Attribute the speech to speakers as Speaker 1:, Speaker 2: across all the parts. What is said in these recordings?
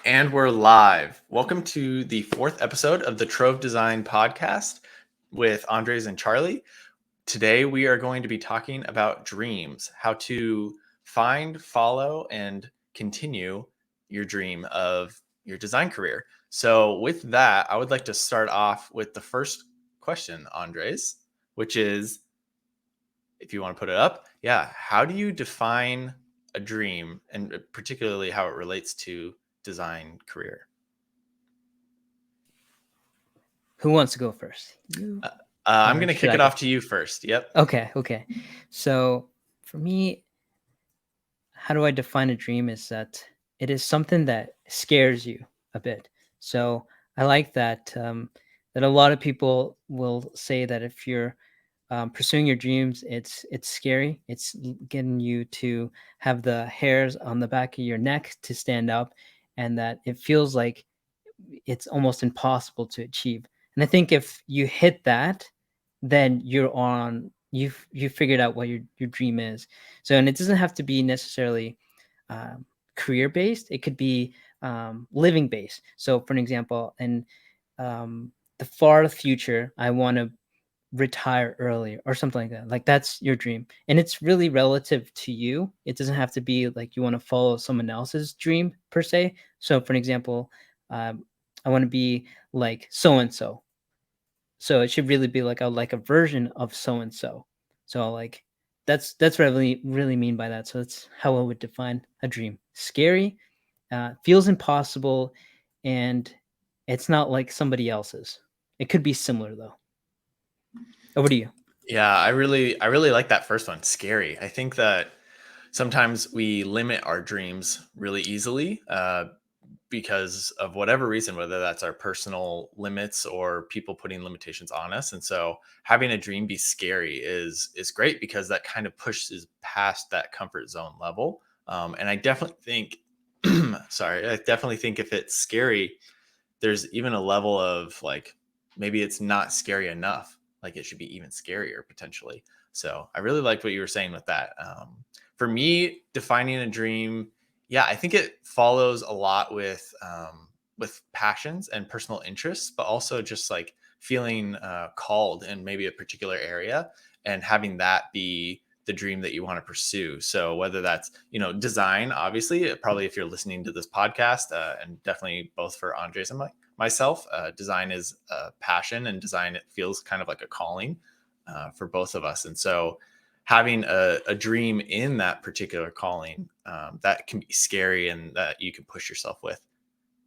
Speaker 1: And we're live. Welcome to the fourth episode of the Trove Design podcast with Andres and Charlie. Today we are going to be talking about dreams, how to find, follow, and continue your dream of your design career. So, with that, I would like to start off with the first question, Andres, which is, if you want to put it up, how do you define a dream, and particularly how it relates to design career?
Speaker 2: Who wants to go first? You?
Speaker 1: I'm
Speaker 2: Or
Speaker 1: going to
Speaker 2: should
Speaker 1: kick
Speaker 2: I
Speaker 1: it
Speaker 2: go?
Speaker 1: off to you first. Yep.
Speaker 2: Okay. So for me, how do I define a dream is that it is something that scares you a bit. So I like that that a lot of people will say that if you're pursuing your dreams, it's scary. It's getting you to have the hairs on the back of your neck to stand up, and that it feels like it's almost impossible to achieve. And I think if you hit that, then you've figured out what your dream is. So, and it doesn't have to be necessarily career based. It could be living based. So, for an example, in the far future, I want to retire early or something like that. Like that's your dream, and it's really relative to you. It doesn't have to be like you want to follow someone else's dream per se. So, for an example, um, I want to be like so and so, so it should really be like a version of so and so. So like that's what I really mean by that. So that's how I would define a dream. Scary, feels impossible, and it's not like somebody else's. It could be similar though. Over to you.
Speaker 1: Yeah, I really like that first one. Scary. I think that sometimes we limit our dreams really easily because of whatever reason, whether that's our personal limits or people putting limitations on us. And so having a dream be scary is great because that kind of pushes past that comfort zone level. And I definitely think, sorry, I definitely think if it's scary, there's even a level of like maybe it's not scary enough, like it should be even scarier potentially. So I really liked what you were saying with that. For me, defining a dream, I think it follows a lot with passions and personal interests, but also just like feeling called in maybe a particular area and having that be the dream that you want to pursue. So whether that's, design, obviously, probably if you're listening to this podcast, and definitely both for Andres and myself, design is a passion, and design, it feels kind of like a calling for both of us. And so having a dream in that particular calling, that can be scary and that you can push yourself with,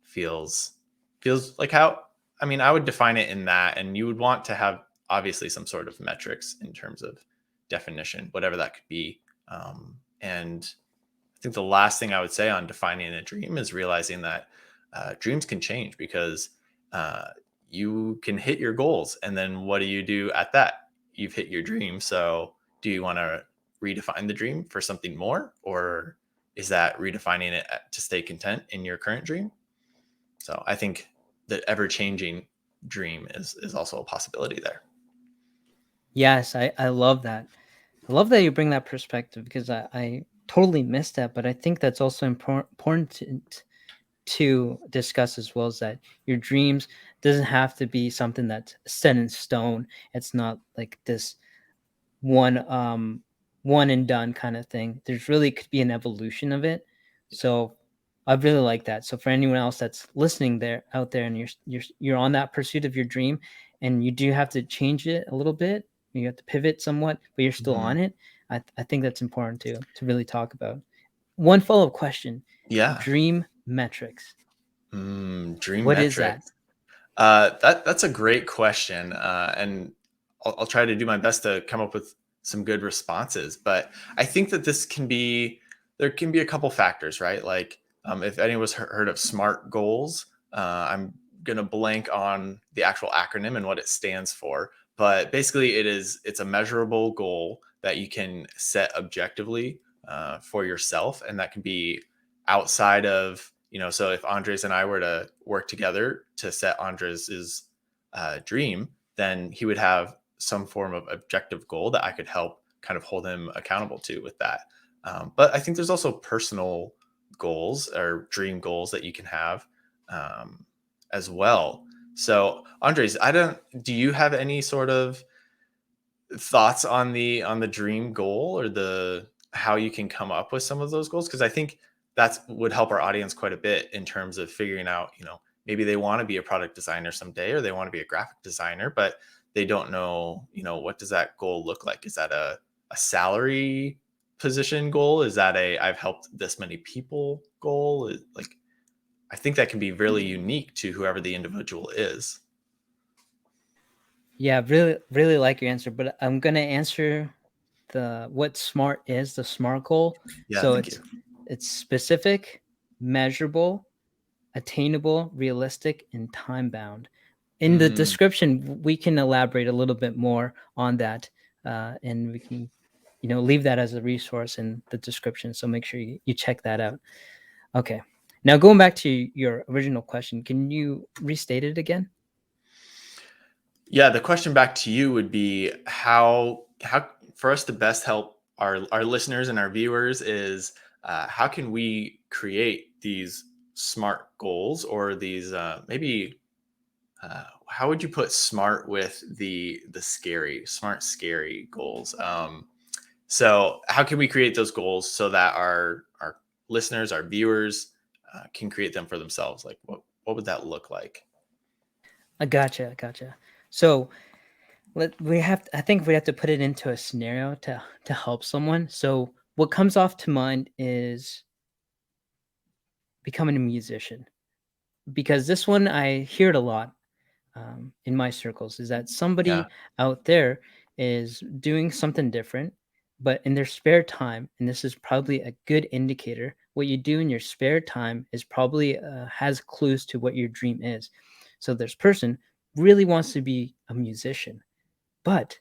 Speaker 1: feels like how, I mean, I would define it in that, and you would want to have obviously some sort of metrics in terms of definition, whatever that could be. And I think the last thing I would say on defining a dream is realizing that dreams can change because uh, you can hit your goals. And then what do you do at that? You've hit your dream. So do you want to redefine the dream for something more? Or is that redefining it to stay content in your current dream? So I think the ever changing dream is also a possibility there.
Speaker 2: Yes, I love that. I love that you bring that perspective because I totally missed that, but I think that's also important to discuss as well, is that your dreams doesn't have to be something that's set in stone. It's not like this one one and done kind of thing. There's really could be an evolution of it. So I really like that. So for anyone else that's listening there out there and you're on that pursuit of your dream and you do have to change it a little bit, you have to pivot somewhat, but you're still on
Speaker 1: Mhm.
Speaker 2: it. I think that's important to really talk about. One follow-up question.
Speaker 1: Yeah.
Speaker 2: Dream metrics.
Speaker 1: Dream
Speaker 2: What is that?
Speaker 1: metrics. That's a great question, and I'll try to do my best to come up with some good responses. But I think that there can be a couple factors, right? Like, if anyone's heard of SMART goals, I'm gonna blank on the actual acronym and what it stands for. But basically, it's a measurable goal that you can set objectively for yourself, and that can be outside of, so if Andres and I were to work together to set Andres's dream, then he would have some form of objective goal that I could help kind of hold him accountable to with that. But I think there's also personal goals or dream goals that you can have um, as well. So, Andres, do you have any sort of thoughts on the dream goal or the how you can come up with some of those goals? Because I think that's would help our audience quite a bit in terms of figuring out, maybe they want to be a product designer someday or they want to be a graphic designer, but they don't know, what does that goal look like? Is that a salary position goal? Is that a I've helped this many people goal? Like, I think that can be really unique to whoever the individual is.
Speaker 2: Yeah, really, really like your answer, but I'm gonna answer the what SMART is, the SMART goal.
Speaker 1: Yeah,
Speaker 2: So
Speaker 1: thank you.
Speaker 2: it's specific, measurable, attainable, realistic, and time bound. In the
Speaker 1: Mm,
Speaker 2: description, we can elaborate a little bit more on that, and we can, leave that as a resource in the description. So make sure you check that out. Okay. Now going back to your original question, can you restate it again?
Speaker 1: Yeah, the question back to you would be how for us to best help our listeners and our viewers is how can we create these smart goals or these maybe how would you put smart with the scary goals? So how can we create those goals so that our listeners, our viewers can create them for themselves? Like what would that look like?
Speaker 2: I gotcha. So I think we have to put it into a scenario to help someone. So what comes off to mind is becoming a musician, because this one I hear it a lot, in my circles, is that
Speaker 1: Yeah.
Speaker 2: somebody out there is doing something different, but in their spare time, and this is probably a good indicator, what you do in your spare time is probably has clues to what your dream is. So this person really wants to be a musician, but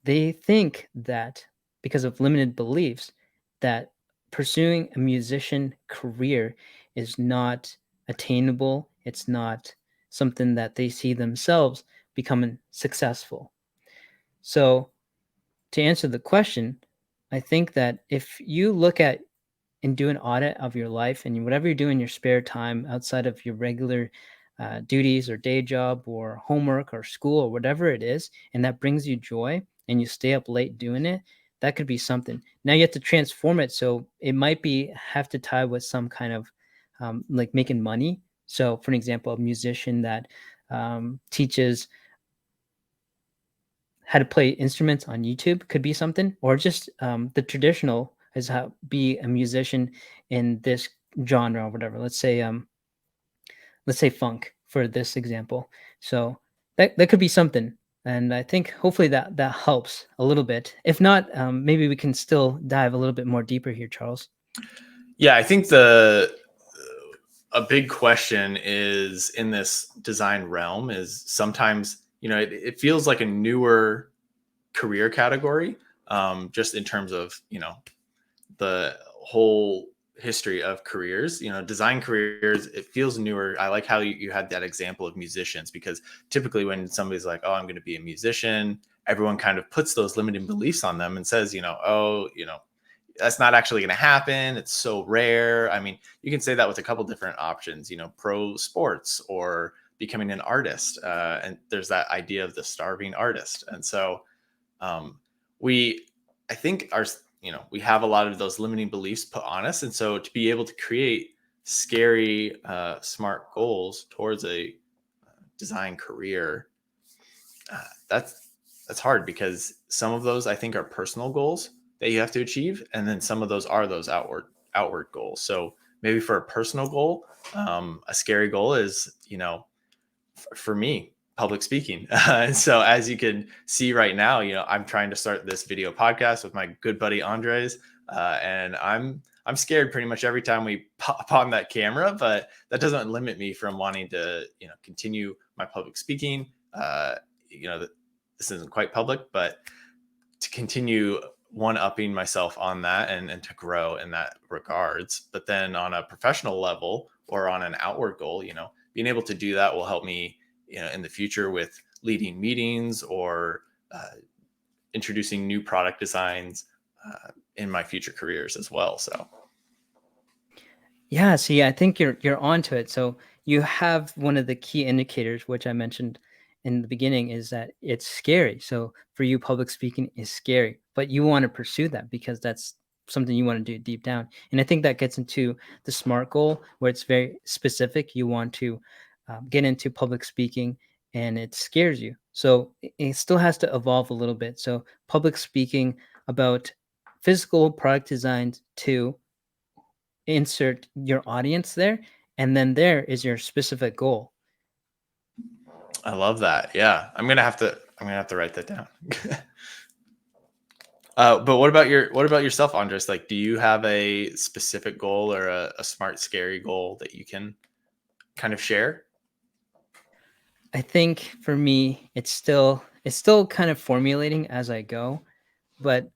Speaker 2: they think that because of limited beliefs, that pursuing a musician career is not attainable, it's not something that they see themselves becoming successful. So, to answer the question, I think that if you look at and do an audit of your life and whatever you do in your spare time outside of your regular duties or day job or homework or school or whatever it is, and that brings you joy and you stay up late doing it, that could be something. Now you have to transform it. So it might be have to tie with some kind of like making money. So, for an example, a musician that teaches how to play instruments on YouTube could be something, or just the traditional is how be a musician in this genre or whatever. Let's say funk for this example. So that could be something, and I think hopefully that helps a little bit. If not, maybe we can still dive a little bit more deeper here, Charles.
Speaker 1: Yeah, I think the a big question is in this design realm is sometimes it feels like a newer career category, just in terms of the whole history of careers. Design careers, it feels newer. I like how you had that example of musicians, because typically when somebody's like, oh, I'm going to be a musician, everyone kind of puts those limiting beliefs on them and says, oh, that's not actually going to happen. It's so rare. I mean, you can say that with a couple different options, pro sports or becoming an artist. And there's that idea of the starving artist. And so um, we, I think we have a lot of those limiting beliefs put on us. And so to be able to create scary, smart goals towards a design career, uh, that's that's hard, because some of those I think are personal goals that you have to achieve, and then some of those are those outward goals. So maybe for a personal goal, a scary goal is for me public speaking. And so as you can see right now, I'm trying to start this video podcast with my good buddy Andres, and I'm scared pretty much every time we pop on that camera, but that doesn't limit me from wanting to continue my public speaking. You know, this isn't quite public, but to continue one upping myself on that, and to grow in that regards. But then on a professional level or on an outward goal, being able to do that will help me, in the future with leading meetings or introducing new product designs in my future careers as well. So
Speaker 2: Yeah, see, I think you're onto it. So you have one of the key indicators, which I mentioned in the beginning, is that it's scary. So for you, public speaking is scary, but you want to pursue that because that's something you want to do deep down. And I think that gets into the SMART goal, where it's very specific. You want to get into public speaking, and it scares you. So it still has to evolve a little bit. So public speaking about physical product designs to insert your audience there, and then there is your specific goal.
Speaker 1: I love that. Yeah, I'm gonna have to write that down. But what about yourself, Andres? Like, do you have a specific goal or a smart, scary goal that you can kind of share?
Speaker 2: I think for me, it's still kind of formulating as I go, but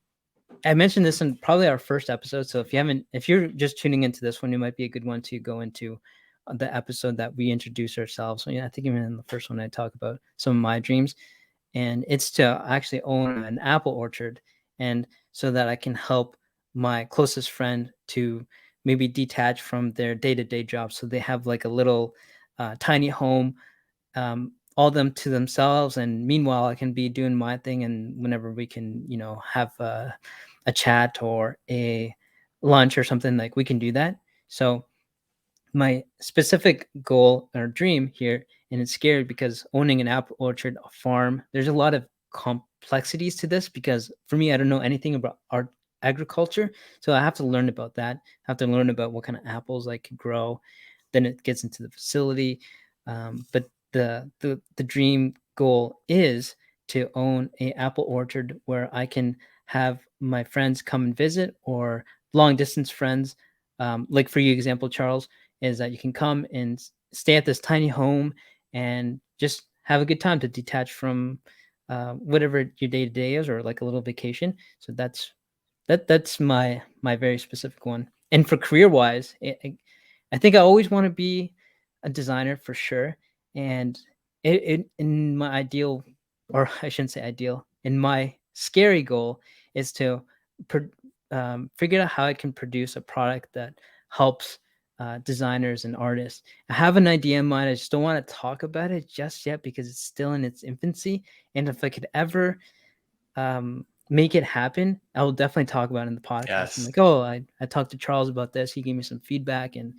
Speaker 2: I mentioned this in probably our first episode. So if you're just tuning into this one, it might be a good one to go into the episode that we introduce ourselves. So yeah, I think even in the first one, I talk about some of my dreams, and it's to actually own an apple orchard, and so that I can help my closest friend to maybe detach from their day-to-day job, so they have like a little tiny home, all them to themselves, and meanwhile I can be doing my thing, and whenever we can, have a chat or a lunch or something, like we can do that. So my specific goal or dream here, and it's scary because owning an apple orchard, a farm, there's a lot of complexities to this, because for me, I don't know anything about art agriculture. So I have to learn about that. I have to learn about what kind of apples I could grow. Then it gets into the facility. But the dream goal is to own a apple orchard where I can have my friends come and visit, or long distance friends. Like for you example, Charles, is that you can come and stay at this tiny home and just have a good time to detach from whatever your day to day is, or like a little vacation. So that's my very specific one. And for career wise, I think I always want to be a designer for sure. And it in my ideal, or I shouldn't say ideal, in my scary goal is to pro- figure out how I can produce a product that helps designers and artists. I have an idea in mind. I just don't want to talk about it just yet because it's still in its infancy. And if I could ever make it happen, I will definitely talk about it in the podcast. I'm
Speaker 1: Yes.
Speaker 2: like, oh, I talked to Charles about this. He gave me some feedback, and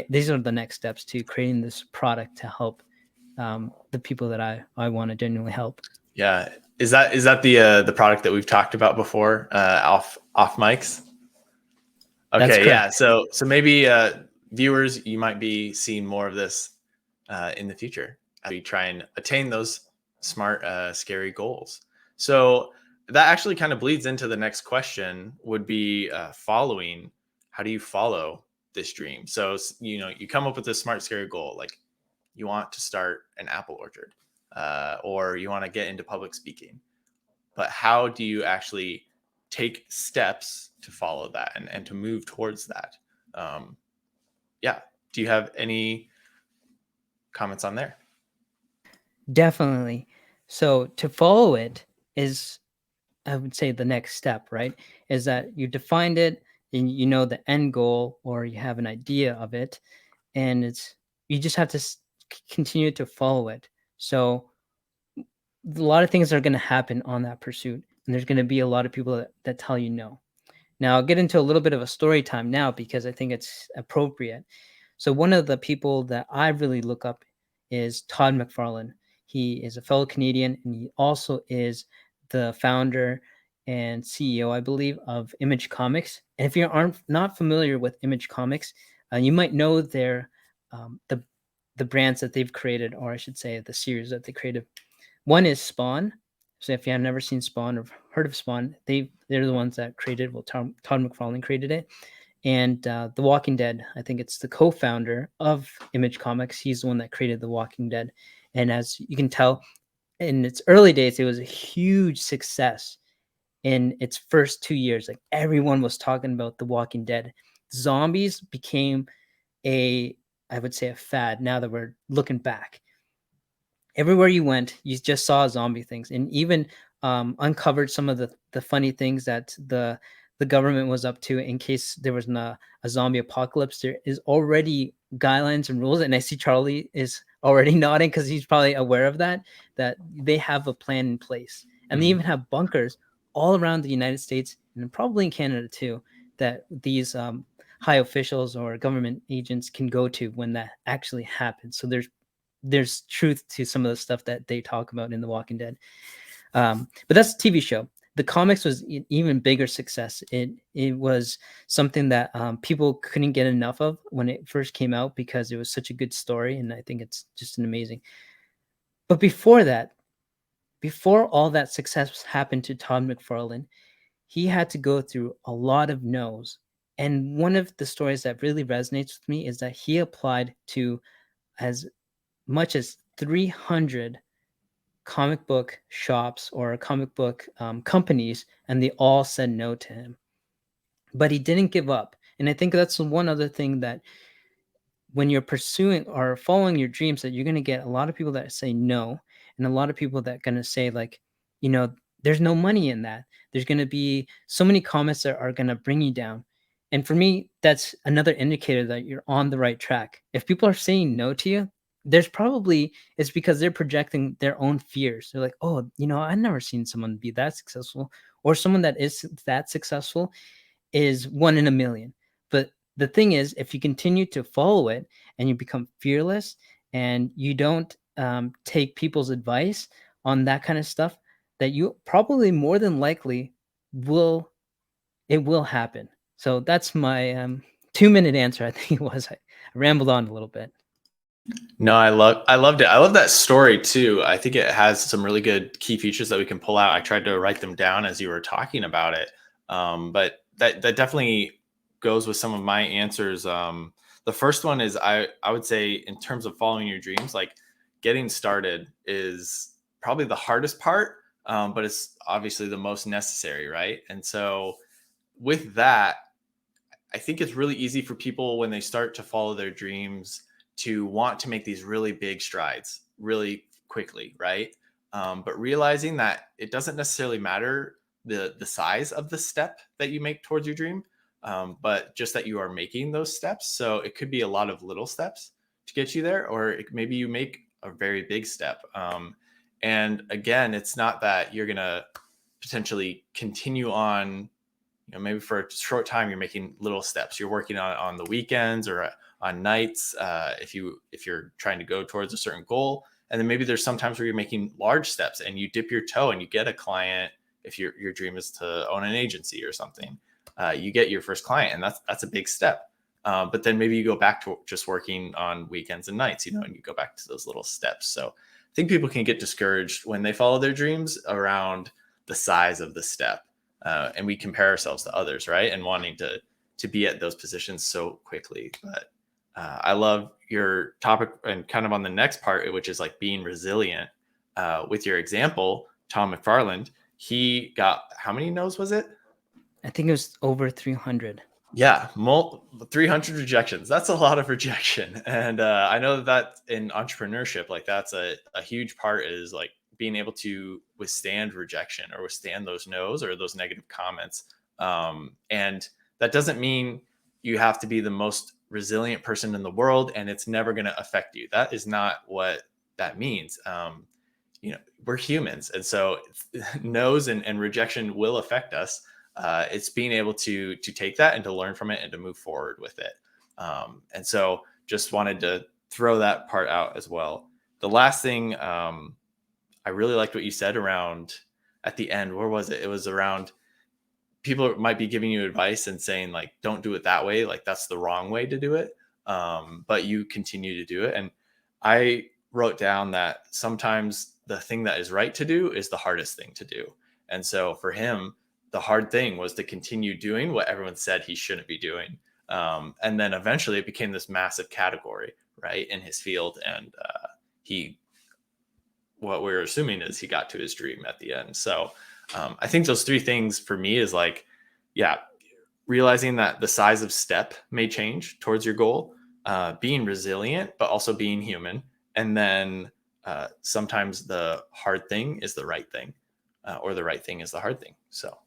Speaker 2: these are the next steps to creating this product to help the people that I want to genuinely help.
Speaker 1: Yeah. Is that the product that we've talked about before, off mics?
Speaker 2: That's
Speaker 1: Okay, yeah.
Speaker 2: correct.
Speaker 1: So maybe viewers, you might be seeing more of this in the future as we try and attain those smart, scary goals. So that actually kind of bleeds into the next question. Would be following. How do you follow this dream? So you come up with this smart, scary goal, like you want to start an apple orchard, or you want to get into public speaking. But how do you actually take steps to follow that and to move towards that? Um, yeah. Do you have any comments on there?
Speaker 2: Definitely. So to follow it is, I would say, the next step, right? Is that you defined it, and you know the end goal, or you have an idea of it, and you just have to continue to follow it. So a lot of things are going to happen on that pursuit, and there's going to be a lot of people that tell you no. Now I'll get into a little bit of a story time now because I think it's appropriate. So one of the people that I really look up is Todd McFarlane. He is a fellow Canadian, and he also is the founder and CEO, I believe, of Image Comics. And if you aren't not familiar with Image Comics, you might know their the brands that they've created, or I should say, the series that they created. One is Spawn. So if you have never seen Spawn or heard of Spawn, they're the ones that created. Well, Todd McFarlane created it, and The Walking Dead. I think it's the co-founder of Image Comics. He's the one that created The Walking Dead, and as you can tell, in its early days, it was a huge success. In its first 2 years, like everyone was talking about The Walking Dead. Zombies became a, I would say, a fad. Now that we're looking back, everywhere you went, you just saw zombie things, and even uncovered some of the funny things that the the government was up to in case there was a zombie apocalypse. There is already guidelines and rules, and I see Charlie is already nodding because he's probably aware of that they have a plan in place, and they even have bunkers all around the United States and probably in Canada too, that these high officials or government agents can go to when that actually happens. So there's truth to some of the stuff that they talk about in The Walking Dead. But that's a TV show. The comics was an even bigger success. It was something that people couldn't get enough of when it first came out because it was such a good story, and I think it's just an amazing. But before that, before all that success happened to Todd McFarlane, he had to go through a lot of no's. And one of the stories that really resonates with me is that he applied to as much as 300 comic book shops or comic book companies, and they all said no to him. But he didn't give up. And I think that's one other thing, that when you're pursuing or following your dreams, that you're going to get a lot of people that say no, and a lot of people that are going to say, like, there's no money in that. There's going to be so many comments that are going to bring you down. And for me, that's another indicator that you're on the right track. If people are saying no to you, it's because they're projecting their own fears. They're like, oh, I've never seen someone be that successful, or someone that is that successful is one in a million. But the thing is, if you continue to follow it and you become fearless and you don't take people's advice on that kind of stuff, that you probably more than likely it will happen. So that's my 2-minute answer. I think it was. I rambled on a little bit.
Speaker 1: No, I loved it. I love that story too. I think it has some really good key features that we can pull out. I tried to write them down as you were talking about it. But that definitely goes with some of my answers. The first one is I would say, in terms of following your dreams, like, getting started is probably the hardest part, but it's obviously the most necessary, right? And so with that, I think it's really easy for people when they start to follow their dreams to want to make these really big strides really quickly, right? But realizing that it doesn't necessarily matter the size of the step that you make towards your dream, but just that you are making those steps. So it could be a lot of little steps to get you there, or maybe you make a very big step. And again, it's not that you're gonna potentially continue on, maybe for a short time you're making little steps, you're working on the weekends or on nights, if you're trying to go towards a certain goal. And then maybe there's sometimes where you're making large steps and you dip your toe and you get a client. If your dream is to own an agency or something, you get your first client, and that's a big step. But then maybe you go back to just working on weekends and nights, and you go back to those little steps. So I think people can get discouraged when they follow their dreams around the size of the step. And we compare ourselves to others, right? And wanting to be at those positions so quickly. But I love your topic, and kind of on the next part, which is like being resilient. With your example, Tom McFarland, he got, how many no's was it?
Speaker 2: I think it was over 300.
Speaker 1: Yeah, 300 rejections. That's a lot of rejection. And I know that in entrepreneurship, like, that's a huge part, is like being able to withstand rejection or withstand those no's or those negative comments. And that doesn't mean you have to be the most resilient person in the world and it's never going to affect you. That is not what that means. We're humans. And so no's and rejection will affect us. It's being able to take that and to learn from it and to move forward with it. And so just wanted to throw that part out as well. The last thing, I really liked what you said around at the end. Where was it? It was around people might be giving you advice and saying, like, don't do it that way. Like, that's the wrong way to do it. But you continue to do it. And I wrote down that sometimes the thing that is right to do is the hardest thing to do. And so for him, the hard thing was to continue doing what everyone said he shouldn't be doing. And then eventually it became this massive category, right, in his field. And what we're assuming is he got to his dream at the end. So I think those three things for me is like, yeah, realizing that the size of step may change towards your goal, being resilient, but also being human. And then sometimes the hard thing is the right thing, or the right thing is the hard thing. So.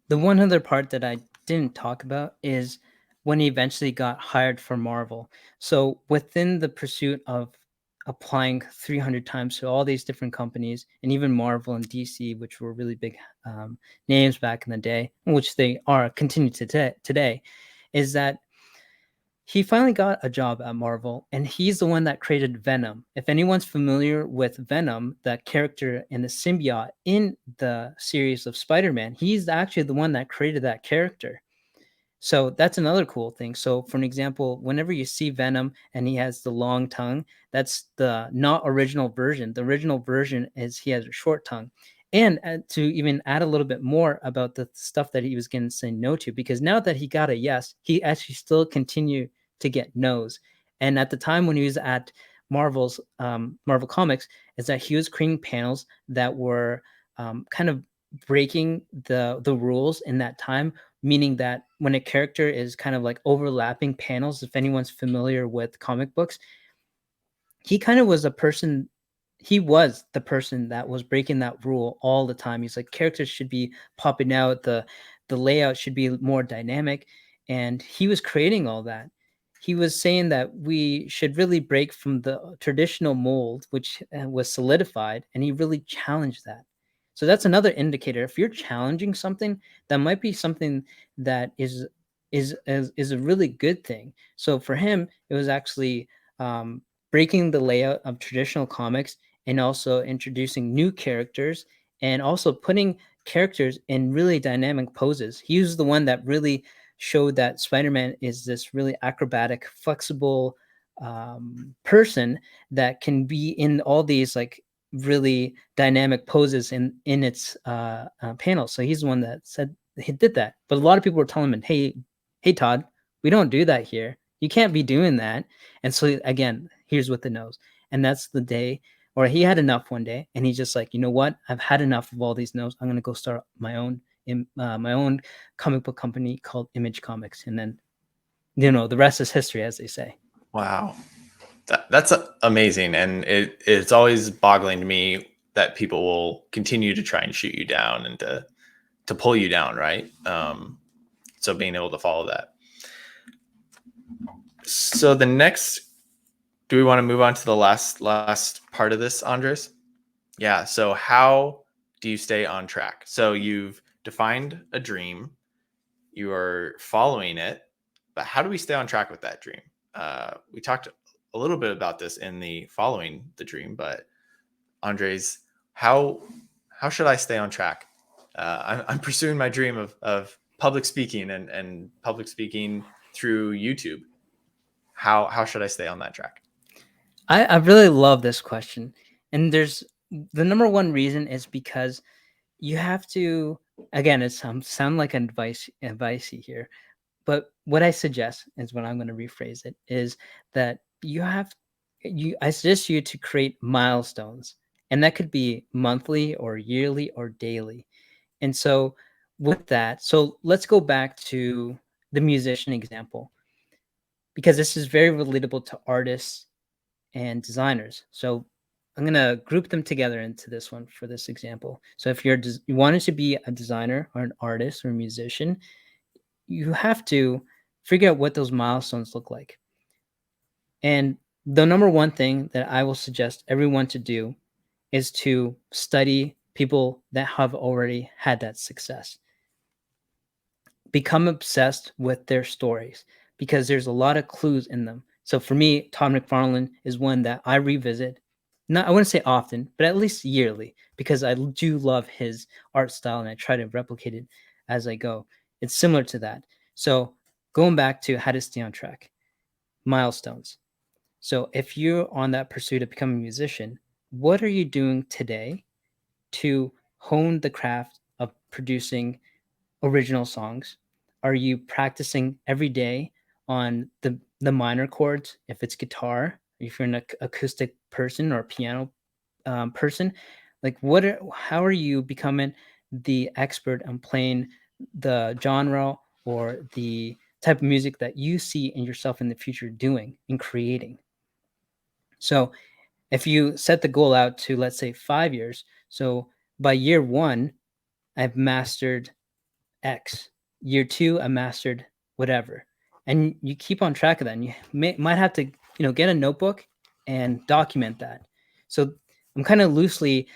Speaker 2: The one other part that I didn't talk about is when he eventually got hired for Marvel. So within the pursuit of applying 300 times to all these different companies, and even Marvel and DC, which were really big names back in the day, which they are continue to today, is that he finally got a job at Marvel, and he's the one that created Venom. If anyone's familiar with Venom, that character and the symbiote in the series of Spider-Man, he's actually the one that created that character. So that's another cool thing. So for an example, whenever you see Venom and he has the long tongue, that's the not original version. The original version is he has a short tongue. And to even add a little bit more about the stuff that he was going to say no to, because now that he got a yes, he actually still continued to get no's. And at the time when he was at Marvel Comics, is that he was creating panels that were kind of breaking the rules in that time, meaning that when a character is kind of like overlapping panels, if anyone's familiar with comic books, he kind of was a person he was the person that was breaking that rule all the time. He's like, characters should be popping out, the layout should be more dynamic, and he was creating all that. He was saying that we should really break from the traditional mold, which was solidified, and he really challenged that. So that's another indicator. If you're challenging something, that might be something that is a really good thing. So for him, it was actually breaking the layout of traditional comics and also introducing new characters and also putting characters in really dynamic poses. He was the one that really showed that Spider-Man is this really acrobatic, flexible person that can be in all these like really dynamic poses in its panels. So he's the one that said he did that. But a lot of people were telling him, hey Todd, we don't do that here. You can't be doing that. And so again, here's what the nose. And that's the day, or he had enough one day, and he's just like, you know what? I've had enough of all these no's. I'm gonna go start my own comic book company called Image Comics, and then the rest is history, as they say.
Speaker 1: Wow. That's amazing. And it's always boggling to me that people will continue to try and shoot you down and to pull you down, right? So being able to follow that. So the next, do we want to move on to the last part of this, Andres? Yeah. So how do you stay on track? So you've defined a dream, you are following it, but how do we stay on track with that dream? We talked a little bit about this in the following the dream, but Andres, how should I stay on track? I'm pursuing my dream of public speaking and public speaking through YouTube. How should I stay on that track?
Speaker 2: I really love this question. And there's the number one reason is because you have to, again, it sound like advicey here, but what I suggest is what I'm going to rephrase it is that I suggest you to create milestones, and that could be monthly or yearly or daily. And so with that, so let's go back to the musician example, because this is very relatable to artists and designers. So I'm going to group them together into this one for this example. So if you wanted to be a designer or an artist or a musician, you have to figure out what those milestones look like. And the number one thing that I will suggest everyone to do is to study people that have already had that success. Become obsessed with their stories because there's a lot of clues in them. So for me, Todd McFarlane is one that I revisit. Not, I wouldn't say often, but at least yearly, because I do love his art style and I try to replicate it as I go. It's similar to that. So going back to how to stay on track, milestones. So if you're on that pursuit of becoming a musician, what are you doing today to hone the craft of producing original songs? Are you practicing every day on the minor chords? If it's guitar, if you're an acoustic person or a piano person, like how are you becoming the expert on playing the genre or the type of music that you see in yourself in the future doing and creating? So if you set the goal out to, let's say, 5 years, so by year one, I've mastered X. Year 2, I mastered whatever. And you keep on track of that. And you might have to, get a notebook and document that. So I'm kind of loosely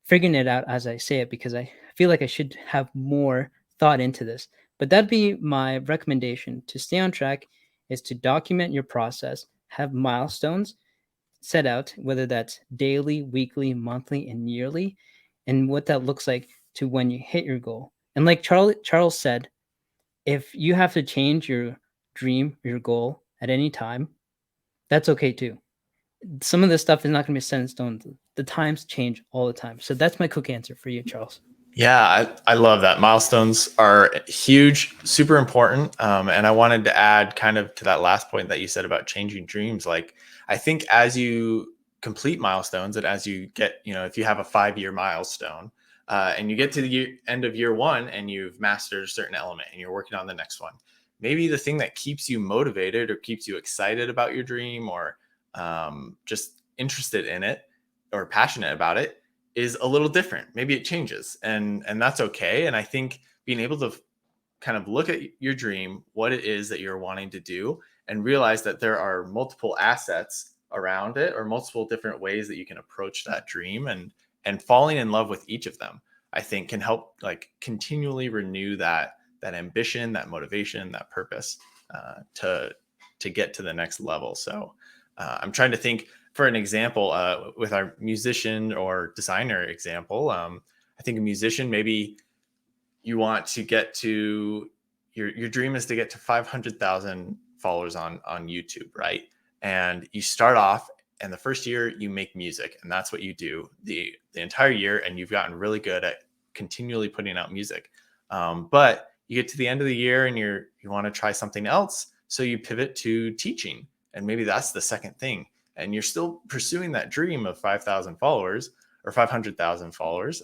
Speaker 2: figuring it out as I say it, because I feel like I should have more thought into this. But that'd be my recommendation to stay on track, is to document your process, have milestones set out, whether that's daily, weekly, monthly, and yearly, and what that looks like to when you hit your goal. And like Charles said, if you have to change your dream, your goal at any time, that's okay too. Some of this stuff is not going to be set in stone. The times change all the time. So that's my quick answer for you, Charles.
Speaker 1: Yeah, I love that. Milestones are huge, super important. And I wanted to add kind of to that last point that you said about changing dreams. Like, I think as you complete milestones and as you get, if you have a 5-year milestone and you get to the end of year one and you've mastered a certain element and you're working on the next one, maybe the thing that keeps you motivated or keeps you excited about your dream or just interested in it or passionate about it is a little different. Maybe it changes, and that's okay. And I think being able to kind of look at your dream, what it is that you're wanting to do, and realize that there are multiple assets around it or multiple different ways that you can approach that dream, and falling in love with each of them, I think can help like continually renew that ambition, that motivation, that purpose to get to the next level. So I'm trying to think for an example with our musician or designer example. I think a musician, maybe you want to get to your dream is to get to 500,000 followers on YouTube, right? And you start off, and the first year you make music, and that's what you do the entire year, and you've gotten really good at continually putting out music. But you get to the end of the year, and you want to try something else, so you pivot to teaching, and maybe that's the second thing, and you're still pursuing that dream of 5,000 followers or 500,000 followers,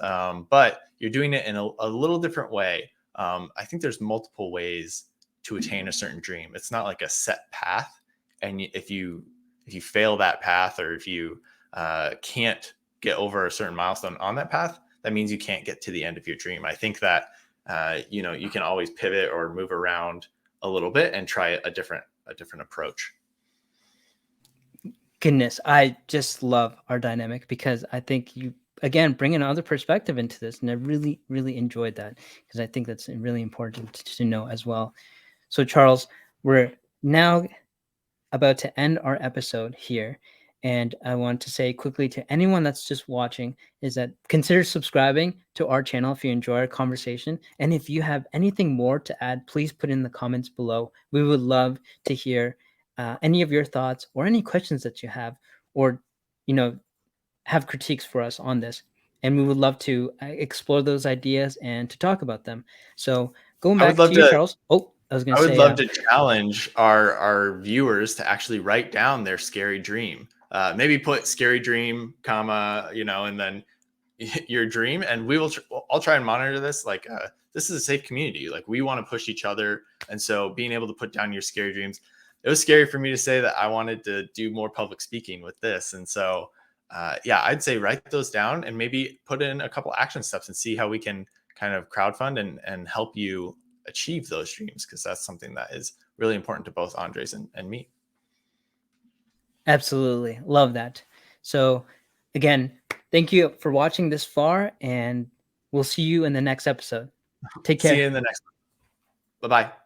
Speaker 1: but you're doing it in a little different way. I think there's multiple ways to attain a certain dream. It's not like a set path, and if you fail that path, or if you can't get over a certain milestone on that path, that means you can't get to the end of your dream. I think that you can always pivot or move around a little bit and try a different approach.
Speaker 2: Goodness, I just love our dynamic, because I think you again bring another perspective into this, and I really, really enjoyed that, because I think that's really important to know as well. So, Charles, we're now about to end our episode here, and I want to say quickly to anyone that's just watching is that consider subscribing to our channel if you enjoy our conversation, and if you have anything more to add, please put in the comments below. We would love to hear any of your thoughts or any questions that you have, or have critiques for us on this, and we would love to explore those ideas and to talk about them. So going
Speaker 1: I would
Speaker 2: back
Speaker 1: love
Speaker 2: to you,
Speaker 1: to
Speaker 2: Charles. Oh, I was going
Speaker 1: I
Speaker 2: to
Speaker 1: would
Speaker 2: say,
Speaker 1: love to challenge our viewers to actually write down their scary dream. Maybe put scary dream, comma, and then your dream, and I'll try and monitor this. Like, this is a safe community. Like, we want to push each other, and so being able to put down your scary dreams. It was scary for me to say that I wanted to do more public speaking with this, and so yeah, I'd say write those down and maybe put in a couple action steps and see how we can kind of crowdfund and help you achieve those dreams, because that's something that is really important to both Andres and me.
Speaker 2: absolutely love that. So again, thank you for watching this far, and we'll see you in the next episode. Take
Speaker 1: See
Speaker 2: care.
Speaker 1: you in the next one. Bye bye.